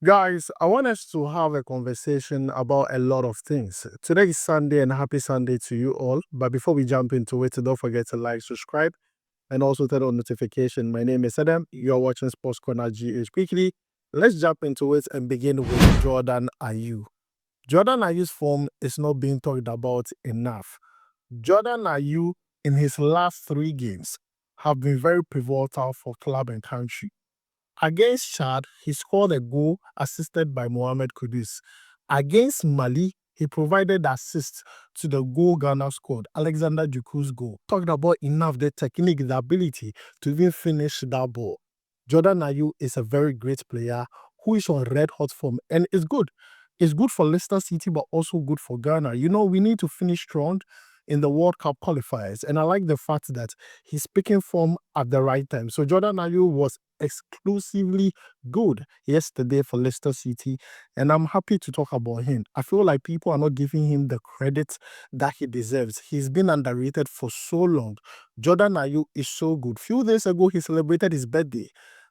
Guys, I want us to have a conversation about a lot of things. Today is Sunday and happy Sunday to you all. But before we jump into it, don't forget to like, subscribe, and also turn on notification. My name is Adam. You're watching SportsCornerGH. Quickly, let's jump into it and begin with Jordan Ayew. Jordan Ayew's form is not being talked about enough. Jordan Ayew, in his last 3 games, have been very pivotal for club and country. Against Chad, he scored a goal assisted by Mohammed Kudus. Against Mali, he provided assist to the goal Ghana scored, Alexander Djuku's goal. Talked about enough the technique, the ability to even finish that ball. Jordan Ayew is a very great player who is on red hot form and it's good. It's good for Leicester City, but also good for Ghana. You know, we need to finish strong in the World Cup qualifiers. And I like the fact that he's picking form at the right time. So Jordan Ayew was exclusively good yesterday for Leicester City, and I'm happy to talk about him. I feel like people are not giving him the credit that he deserves. He's been underrated for so long. Jordan Ayew is so good. Few days ago, he celebrated his birthday.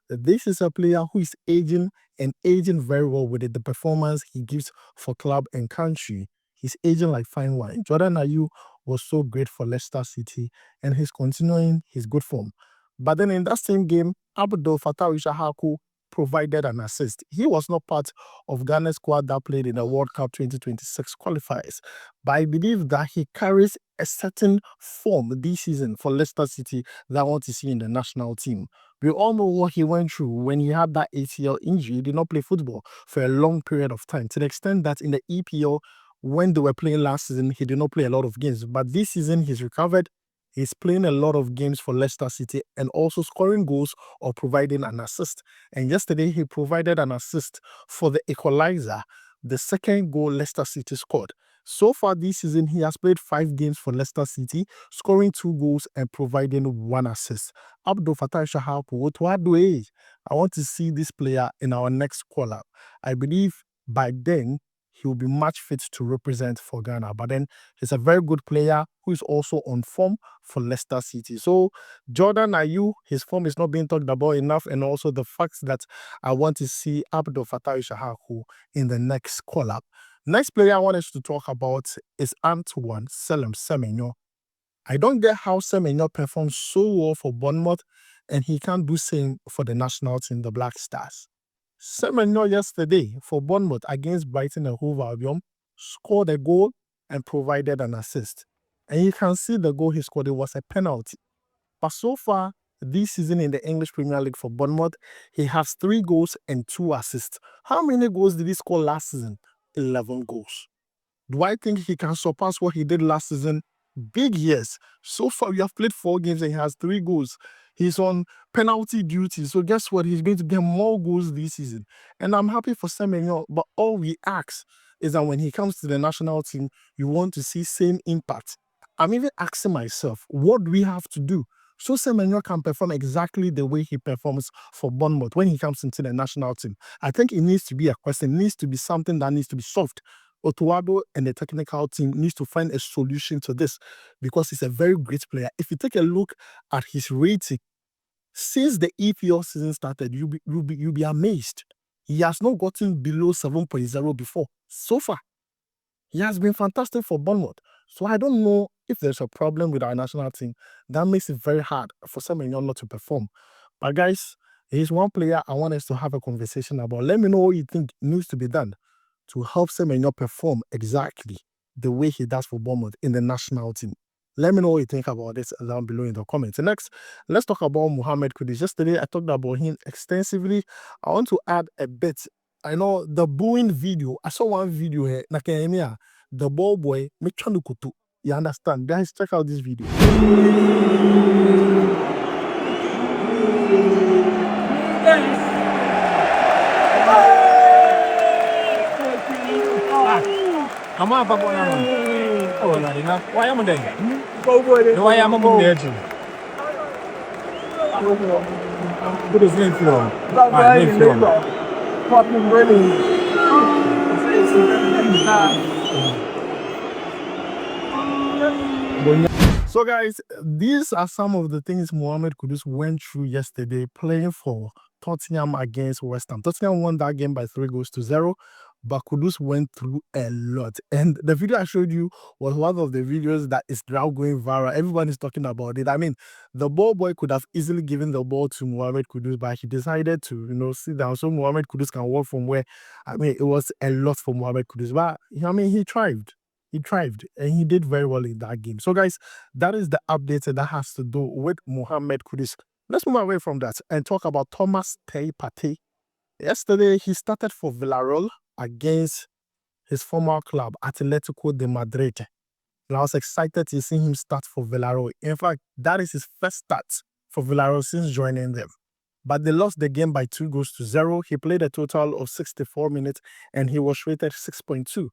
This is a player who is aging and aging very well with it. The performance he gives for club and country. He's aging like fine wine. Jordan Ayew was so great for Leicester City, and he's continuing his good form. But then in that same game, Abdul Fatawu provided an assist. He was not part of Ghana's squad that played in the World Cup 2026 qualifiers, but I believe that he carries a certain form this season for Leicester City that I want to see in the national team. We all know what he went through when he had that ACL injury. He did not play football for a long period of time, to the extent that in the EPL, when they were playing last season, he did not play a lot of games. But this season, he's recovered. He's playing a lot of games for Leicester City and also scoring goals or providing an assist. And yesterday, he provided an assist for the equalizer, the second goal Leicester City scored. So far this season, he has played 5 games for Leicester City, scoring 2 goals and providing 1 assist. Abdul Fatawu, I want to see this player in our next call-up. I believe by then, he will be much fit to represent for Ghana. But then he's a very good player who is also on form for Leicester City. So Jordan Ayew, his form is not being talked about enough, and also the fact that I want to see Abdul Fatawu in the next call-up. Next player I want us to talk about is Antoine Semenyo. I don't get how Semenyo performs so well for Bournemouth, and he can't do same for the national team, the Black Stars. Semenyo yesterday for Bournemouth against Brighton and Hove Albion scored a goal and provided an assist. And you can see the goal he scored, it was a penalty. But so far, this season in the English Premier League for Bournemouth, he has 3 goals and 2 assists. How many goals did he score last season? 11 goals. Do I think he can surpass what he did last season? Big yes. So far, we have played 4 games and he has 3 goals. He's on penalty duty. So guess what? He's going to get more goals this season. And I'm happy for Semenyo, but all we ask is that when he comes to the national team, you want to see same impact. I'm even asking myself, what do we have to do so Semenyo can perform exactly the way he performs for Bournemouth when he comes into the national team? I think it needs to be a question. It needs to be something that needs to be solved. Otuado and the technical team needs to find a solution to this because he's a very great player. If you take a look at his rating, since the EPL season started, you'll be amazed. He has not gotten below 7.0 before. So far, he has been fantastic for Bournemouth. So I don't know if there's a problem with our national team. That makes it very hard for Semenyo not to perform. But guys, he's one player I want us to have a conversation about. Let me know what you think needs to be done to help Semenyo perform exactly the way he does for Bournemouth in the national team. Let me know what you think about this down below in the comments. And next, let's talk about Mohammed Kudus. Yesterday, I talked about him extensively. I want to add a bit. I know the booing video. I saw one video here. The ball boy, Kutu. You understand? Guys, check out this video. I'm up on oh, why am I there? Why am I there? Put his name from. Fucking really. So, guys, these are some of the things Mohammed Kudus went through yesterday playing for Tottenham against West Ham. Tottenham won that game by 3-0, but Kudus went through a lot. And the video I showed you was one of the videos that is now going viral. Everyone is talking about it. I mean, the ball boy could have easily given the ball to Mohammed Kudus, but he decided to, sit down so Mohammed Kudus can walk from where, I mean, it was a lot for Mohammed Kudus. But, I mean, he thrived. He thrived and he did very well in that game. So, guys, that is the update that has to do with Mohammed Kudus. Let's move away from that and talk about Thomas Partey. Yesterday, he started for Villarreal against his former club, Atletico de Madrid. And I was excited to see him start for Villarreal. In fact, that is his first start for Villarreal since joining them. But they lost the game by 2-0. He played a total of 64 minutes and he was rated 6.2.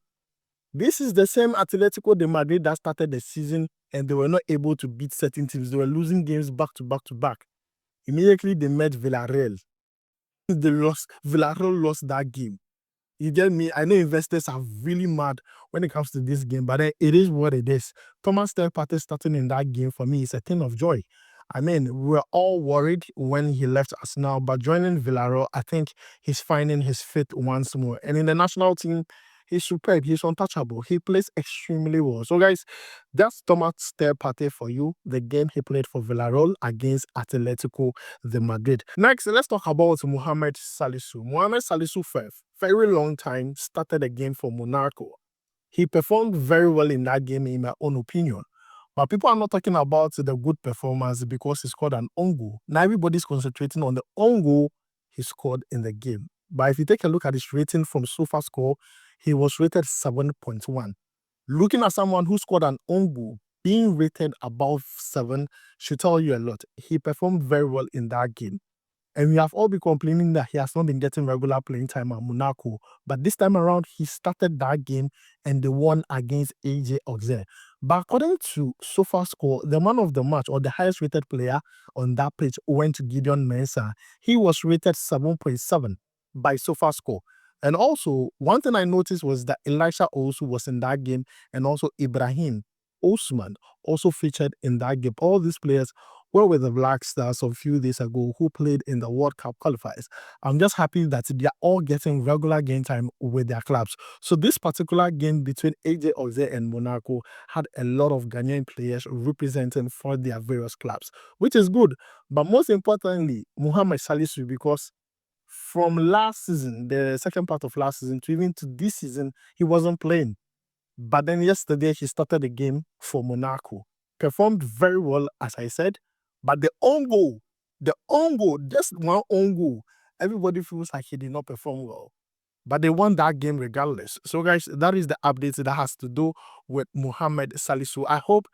This is the same Atletico de Madrid that started the season and they were not able to beat certain teams. They were losing games back to back to back. Immediately they met Villarreal. Villarreal lost that game. You get me? I know investors are really mad when it comes to this game, but it is what it is. Thomas Partey starting in that game for me is a thing of joy. I mean, we were all worried when he left us now, but joining Villarreal, I think he's finding his fit once more. And in the national team, he's superb. He's untouchable. He plays extremely well. So, guys, that's Thomas Partey for you. The game he played for Villarreal against Atletico de Madrid. Next, let's talk about Mohammed Salisu. Mohammed Salisu, for a very long time, started a game for Monaco. He performed very well in that game, in my own opinion. But people are not talking about the good performance because he scored an own goal. Now everybody's concentrating on the own goal he scored in the game. But if you take a look at his rating from SofaScore, he was rated 7.1. Looking at someone who scored an own goal, being rated above 7 should tell you a lot. He performed very well in that game. And we have all been complaining that he has not been getting regular playing time at Monaco. But this time around, he started that game and they won against Auxerre. But according to SofaScore, the man of the match or the highest rated player on that pitch went to Gideon Mensah. He was rated 7.7 by SofaScore. And also, one thing I noticed was that Elisha also was in that game and also Ibrahim Osman also featured in that game. All these players were with the Black Stars a few days ago who played in the World Cup qualifiers. I'm just happy that they are all getting regular game time with their clubs. So this particular game between Auxerre and Monaco had a lot of Ghanaian players representing for their various clubs, which is good. But most importantly, Mohammed Salisu, because from last season, the second part of last season to even to this season, he wasn't playing. But then yesterday, he started the game for Monaco. Performed very well, as I said. But the own goal, just one own goal, everybody feels like he did not perform well. But they won that game regardless. So, guys, that is the update that has to do with Mohammed Salisu. I hope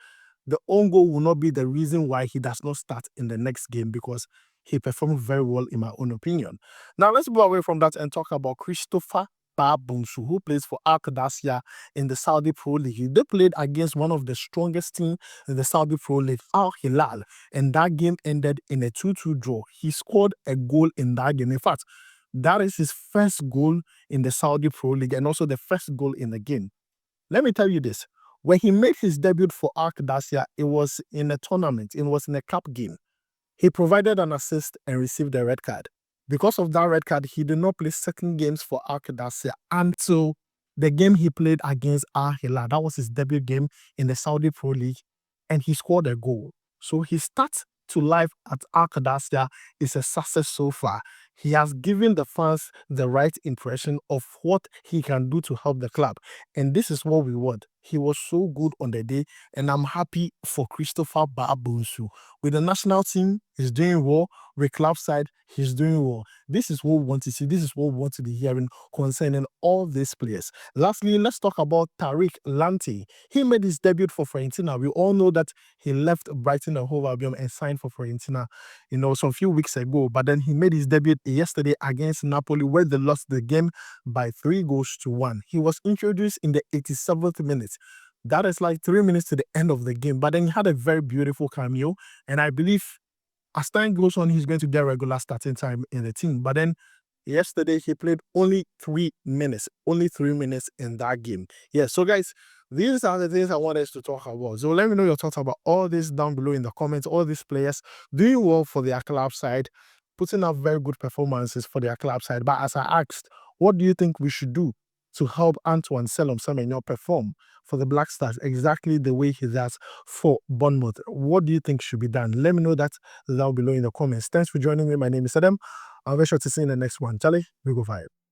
the own goal will not be the reason why he does not start in the next game because he performed very well in my own opinion. Now, let's move away from that and talk about Christopher Babunsu, who plays for Al-Qadasiyah in the Saudi Pro League. They played against one of the strongest teams in the Saudi Pro League, Al Hilal, and that game ended in a 2-2 draw. He scored a goal in that game. In fact, that is his first goal in the Saudi Pro League and also the first goal in the game. Let me tell you this. When he made his debut for Al-Qadasiyah, it was in a tournament. It was in a cup game. He provided an assist and received a red card. Because of that red card, he did not play second games for Al-Qadasiyah until the game he played against Al Hilal. That was his debut game in the Saudi Pro League, and he scored a goal. So his start to life at Al-Qadasiyah is a success so far. He has given the fans the right impression of what he can do to help the club. And this is what we want. He was so good on the day, and I'm happy for Christopher Babunsu. With the national team, he's doing well. With club side, he's doing well. This is what we want to see. This is what we want to be hearing concerning all these players. Lastly, let's talk about Tariq Lamptey. He made his debut for Fiorentina. We all know that he left Brighton and Hove Albion and signed for Fiorentina, some few weeks ago. But then he made his debut yesterday against Napoli, where they lost the game by 3-1. He was introduced in the 87th minute. That is like 3 minutes to the end of the game. But then he had a very beautiful cameo. And I believe as time goes on, he's going to get regular starting time in the team. But then yesterday, he played only 3 minutes. Only 3 minutes in that game. Yeah, so guys, These are the things I want us to talk about. So let me know your thoughts about all this down below in the comments. All these players doing well for their club side, putting up very good performances for their club side. But as I asked, what do you think we should do to help Antoine Semenyo perform for the Black Stars exactly the way he does for Bournemouth? What do you think should be done? Let me know that down below in the comments. Thanks for joining me. My name is Adam. I'll be sure to see you in the next one. Charlie, we go vibe.